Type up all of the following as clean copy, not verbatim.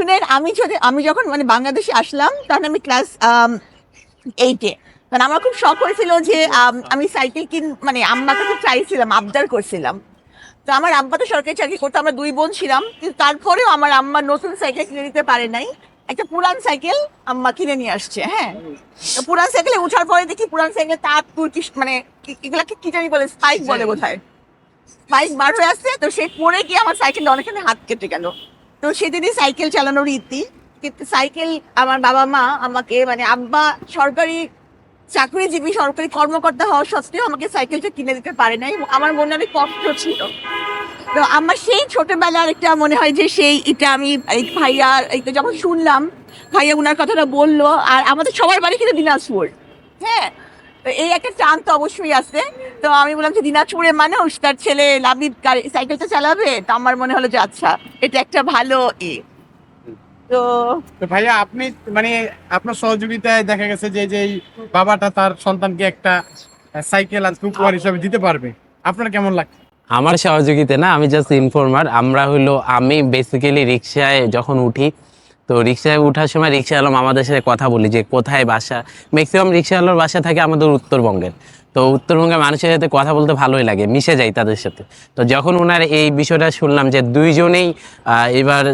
শুনেন, আমি যখন মানে বাংলাদেশে আসলাম তখন আমি ক্লাস 8-এ। কারণ আমার খুব শখ হয়েছিল যে আমি সাইকেল মানে আম্মাকে খুব চাইছিলাম, আবদার করছিলাম। তো আমার আব্বা তো সরকারি চাকরি করতো, আমরা 2 বোন ছিলাম, কিন্তু তারপরেও আমার আম্মা নতুন সাইকেল কিনে দিতে পারে নাই। একটা পুরান সাইকেল আম্মা কিনে নিয়ে আসছে। হ্যাঁ, তো পুরান সাইকেলে উঠার পরে দেখি পুরান সাইকেলে তার মানে এগুলাকে কি জানি বলে, স্পাইক বলে বোধহয়, স্পাইক বার হয়ে আসছে। তো সে পড়ে গিয়ে আমার সাইকেলটা অনেকখানি হাত কেটে গেল। তো সেদিনই সাইকেল চালানোর ইতি। কিন্তু সাইকেল আমার বাবা মা আমাকে, মানে আব্বা সরকারি চাকরিজীবী, সরকারি কর্মকর্তা হওয়া সত্ত্বেও আমাকে সাইকেলটা কিনে দিতে পারে নাই। আমার মনে অনেক কষ্ট ছিল। তো আমার সেই ছোটবেলার একটা মনে হয় যে সেই এটা আমি এই ভাইয়ার এইটা যখন শুনলাম, ভাইয়া উনার কথাটা বললো, আর আমাদের সবার বাড়ি কিন্তু দিনাজপুর। হ্যাঁ, তো এই একটা টান তো অবশ্যই আছে। তো আমি বললাম যে দিনাজপুরের মানুষ, তার ছেলে লাবিব সাইকেলটা চালাবে, তো আমার মনে হলো যে আচ্ছা এটা একটা ভালো তো ভাইয়া আপনি মানে আপনার সহযোগিতায় দেখা গেছে যে এই বাবাটা তার সন্তানকে একটা সাইকেল আজকে উপহার হিসাবে দিতে পারবে, আপনার কেমন লাগছে? আমার সহযোগিতা না, আমি জাস্ট ইনফর্মার। আমি বেসিক্যালি রিক্সায় যখন উঠি, তো রিক্সায় ওঠার সময় রিক্সাওয়ালা আমাদের সাথে কথা বলি যে কোথায় বাসা। ম্যাক্সিমাম রিক্সাওয়ালার বাসা থাকে আমাদের উত্তরবঙ্গের। তো উত্তরবঙ্গের মানুষের সাথে কথা বলতে ভালোই লাগে, মিশে যাই তাদের সাথে। তো যখন ওনার এই বিষয়টা শুনলাম যে দুইজনেই এবার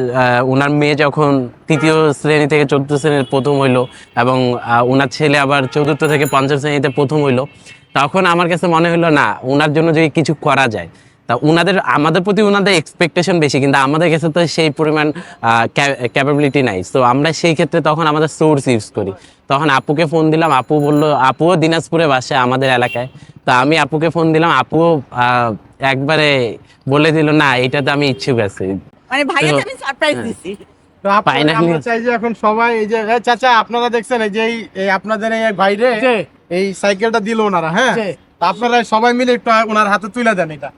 ওনার মেয়ে যখন 3য় শ্রেণী থেকে 4র্থ শ্রেণীর প্রথম হইলো, এবং ওনার ছেলে আবার 4র্থ থেকে 5ম শ্রেণীতে প্রথম হইলো, তখন আমার কাছে মনে হলো না, ওনার জন্য যদি কিছু করা যায়। তা আমাদের প্রতি ওনাদের এক্সপেকটেশন বেশি, কিন্তু আমাদের কাছে তো সেই পরিমাণ ক্যাপাবিলিটি নাই। তো আমরা সেই ক্ষেত্রে তখন আমাদের সোর্স ইউজ করি। তখন আপুকে ফোন দিলাম, আপু বললো, আপুও দিনাজপুরে বাসে আমাদের এলাকায়। তো আমি আপুকে ফোন দিলাম, আপুও একবারে বলে দিল না এটাতে আমি ইচ্ছুক আছি। মানে ভাইয়াকে আমি সারপ্রাইজ দিছি। তো আমরা চাই যে এখন সবাই এই যে চাচা আপনারা দেখছেন এই যে এই আপনাদের এই ভাইরে এই সাইকেলটা দিল ওনারা, হ্যাঁ, আপনারা সবাই মিলে একটু ওনার হাতে তুলে দেন এটা।